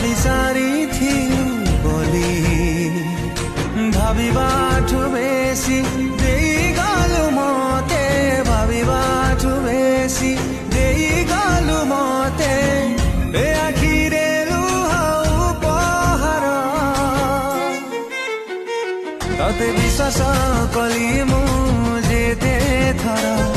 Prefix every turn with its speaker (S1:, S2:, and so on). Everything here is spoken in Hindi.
S1: पाई सारी थी बोली भाविबाठु बेसी देई गालु मते भाविबाठु बेसी देई गालु मते ए आखिरे लुहाउ पहार तते विश्वास कली मु जेते थर